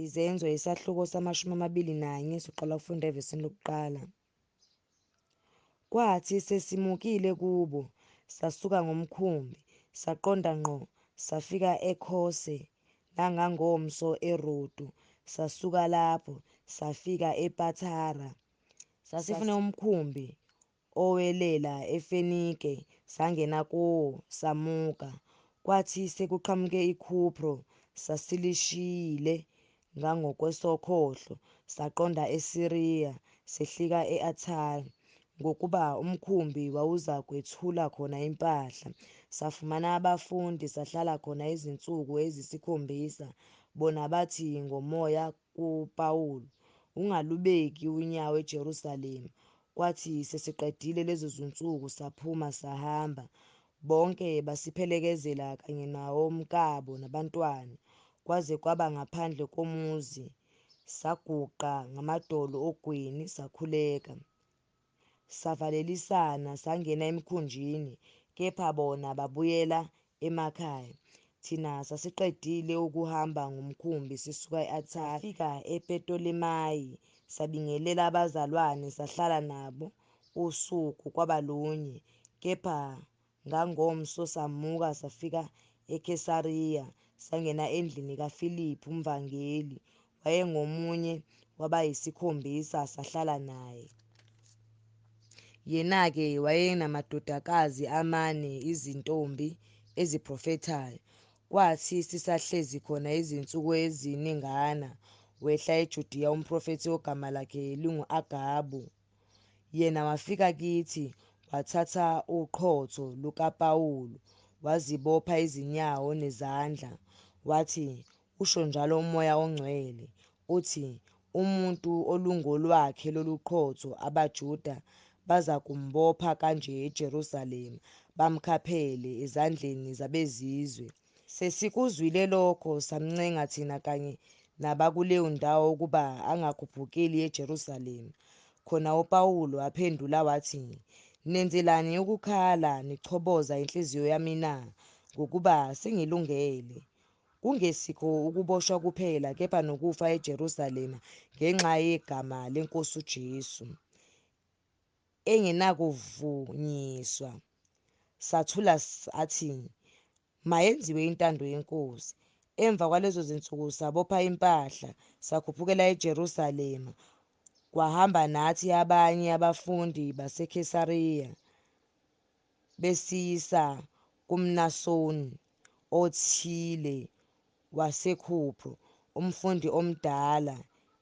Izenzo isahluko sama-21 siqala ukufunda evesini lokuqala. Kwathi sesimukile kubo, sasuka ngomkhumbi, saqonda ngqo, safika eKhose nangangomso eRodu, sasuka lapho, safika ePatara. Sasifune umkhumbi owelela eFenike, sangena kuwo, samuka. Kwathi sekuqhamuke iKhupro, sasilishiyile ngangokwesokhohlo, saqonda eSiriya, sehlika e-Athali. Ngokuba umkhumbi wawuzakwethula khona impahla, safumana abafundi, sahlala khona izinsuku eziyisi7. Bona bathi ngomoya kuPawulu, "Ungalubeki unyawo eJerusalema." Kwathi sesiqedile lezo zinsuku saphuma sahamba. Bonke basiphelekezela kanye nawomkabo nabantwana, kwaze kwaba ngaphandle komuzi. Saguqa ngamadolo ogwini, sakhuleka. Savalelisana, sangena emkhunjini, kepha bona babuyela emakhaya. Thina sasiqedile ukuhamba ngomkhumbi sisuka e-Athali, safika ePtolemayi, sabingelela abazalwane, sahlala nabo usuku kwabalunye. Kepha ngangomso samuka safika eKesariya, sangena endlini kaFilipi umvangeli, wayengomunye wabayi7, sahlala naye. Yena-ke wayenamadodakazi 4, izintombi eziprofethayo. Kwathi sisahlezi khona izinsuku eziningana, wehla eJudiya umprofethi ogama lakhe lingu-Agabu. Yena wafika kithi, wathatha uqhotho lukaPawulu, wazibopha izinyawo nezandla. Wathi, "Usho njalo uMoya oNgcwele, uthi, umuntu olungolwakhe lolu qhotho abaJuda bazakumbopha kanje eJerusalema, bamkhaphele ezandleni zabezizwe." Sesikuzwile lokho, samncenga thina kanye nabakuleyo ndawo ukuba angakhuphukeli eJerusalema. Khona uPawulu waphendula wathi, "Nenzelani ukukhala nichoboza inhliziyo yami na, ngokuba sengilungele, kungesikho ukuboshwa kuphela, kepha nokufa eJerusalema ngenxa yegama leNkosi uJesu, engenakuvunyiswa." Sathula sathi, "Mayenziwe intando yeNkosi." Emva kwalezo zinsuku sabopha impahla, sakhuphukela eJerusalema. Kwahamba nathi abanye abafundi baseKesariya besiyisa kuMnasoni othile waseKhupro, umfundi omdala,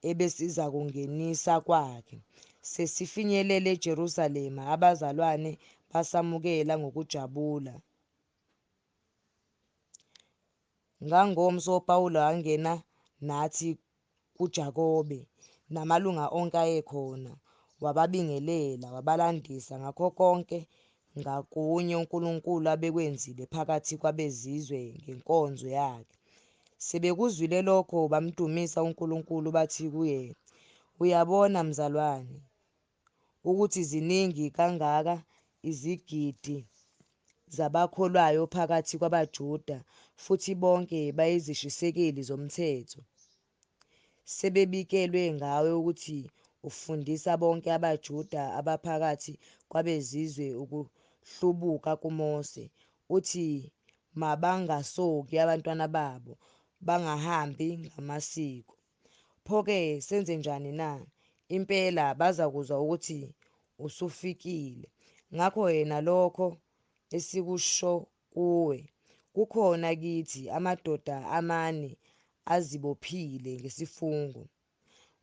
ebesizakungenisa kwakhe. Sesifinyelele eJerusalema, abazalwane basamukela ngokujabula. Ngangomso uPawulu wangena nathi kuJakobe namalunga onke ayekhona, wababingelela, wabalandisa ngakho konke ngakunye uNkulunkulu abekwenzile phakathi kwabezizwe ngenkonzo yakhe. Sebekuzwile lokho, bamdumisa uNkulunkulu, bathi kuye, "Uyabona mzalwane, ukuthi ziningi kangaka izigidi zabakholwayo phakathi kwabaJuda, futhi bonke bayizishisekeli zomthetho. Sebebikelwe ngawe ukuthi ufundisa bonke abaJuda abaphakathi kwabezizwe ukuhlubuka kuMose, uthi mabangasoki abantwana babo, bangahambi ngamasiko. Pho-ke senze njani na? Impela bazakuzwa ukuthi usufikile. Ngakho yena lokho esikusho kuwe. Kukhona kithi amadoda 4 azibophile ngesifungo.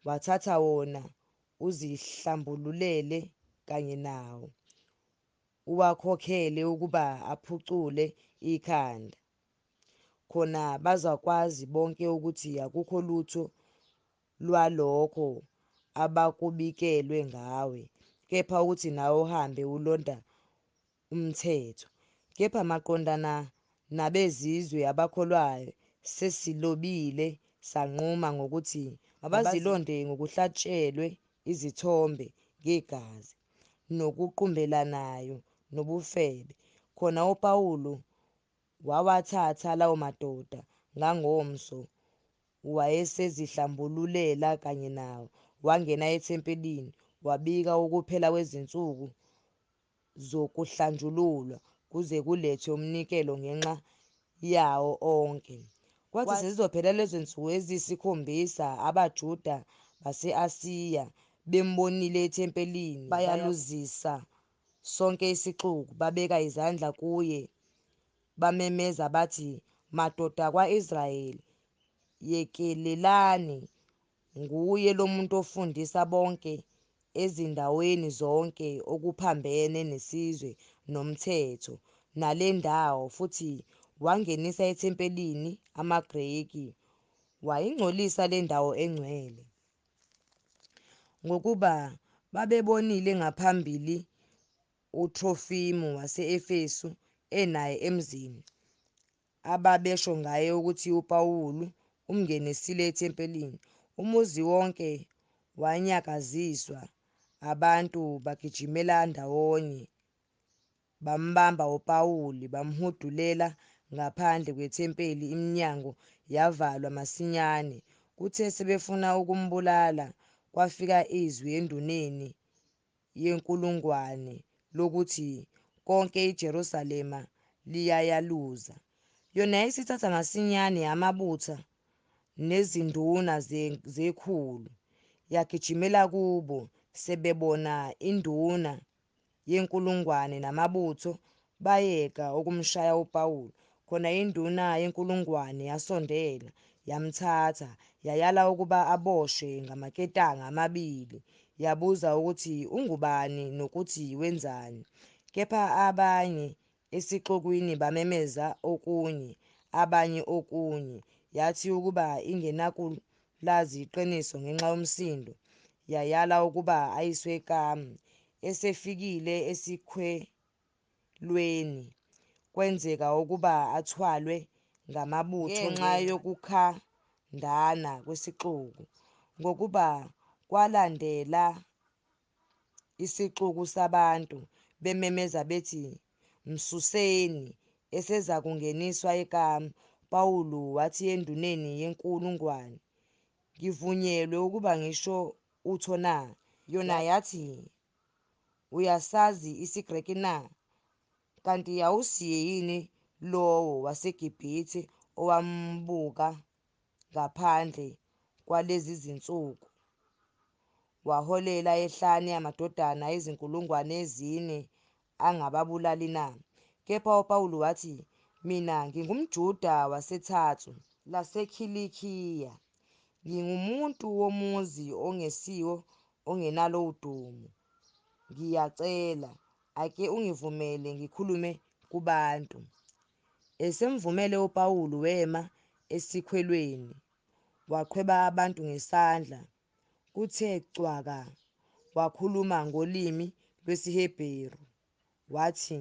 Wathatha wona uzihlambululele kanye nawo, uwakhokhele ukuba aphucule ikhanda. Khona bazakwazi bonke ukuthi akukho lutho lwalokho abakubikelwe ngawe, kepha ukuthi nawe uhambe ulonda umthetho. Kepha maqondana nabezizwe abakholwayo, sesilobile sanquma ngokuthi abazilonde ngokuhlatshelwe izithombe ngegazi, nokuqumbelanayo nobufebe. Khona uPawulu wawathatha lawo madoda ngangomso, wayesezihlambululela kanye nawo. Wangena ethempelini, wabika ukuphela kwezinsuku zokuhlanjululwa kuze kulethwe umnikelo ngenxa yawo onke. Kwathi sezizophela lezo nsuku eziyisikhombisa, abaJuda base-Asiya bembonile ethempelini bayaluzisa sonke isixuku, babeka izandla kuye, bamemeza bathi, "Madoda akwa-Israyeli, yekelelani! Nguye lo muntu ofundisa bonke ezindaweni zonke okuphambene nesizwe nomthetho nale ndawo, futhi wangenisa ethempelini amaGreki, wayingcolisa le ndawo engcwele." Ngokuba babebonile ngaphambili uTrofimu wase-Efesu enaye emzini, ababesho ngaye ukuthi uPawulu umngenisile ethempelini. Umuzi wonke wanyakaziswa, abantu bagijimela ndawonye, bambamba uPawuli, bamhudulela ngaphandle kwethempeli, iminyango yavalwa masinyane. Kuthe sebefuna ukumbulala, kwafika izwi enduneni yenkulungwane lokuthi konke iJerusalema liyayaluza. Yona yayisithatha masinyane amabutha nezinduna zekhulu, yagijimela kubo. Sebebona induna yenkulungwane namabutho, bayeka ukumshaya uPawulu. Khona induna yenkulungwane yasondela, yamthatha, yayala ukuba aboshwe ngamaketanga amabili. Yabuza ukuthi ungubani nokuthi wenzani. Kepha abanye esixukwini bamemeza okunye, abanye okunye. Yathi ukuba ingenakulazi iqiniso ngenxa yomsindo, yayala ukuba ayiswe ekamu. Esefikile esikhwelweni, kwenzeka ukuba athwalwe ngamabutho ngenxa yokukhandana kwesixuku. Ngokuba kwalandela isixuku sabantu bememeza bethi, "Msuseni, esezakungeniswa ekamu." uPawulu wathi enduneni yenkulungwane, "Ngivunyelwe ukuba ngisho utho na?" Yona yathi, "Uyasazi isiGreki na? Kanti awusiye yini lowo waseGibhithe owambuka ngaphandle kwalezi zinsuku, waholela ehlane amadodana ezinkulungwane ezine angababulali na?" Kepha uPawulu wathi, "Mina ngingumJuda waseThathu laseKhilikiya, ngingumuntu womuzi ongesiwo ongenalo udumo. Ngiyacela, ake ungivumele ngikhulume kubantu." Esemvumele uPawulu wema esikhwelweni, waqhweba abantu ngesandla. Kuthe cwaka, wakhuluma ngolimi lwesiHebheru, wathi,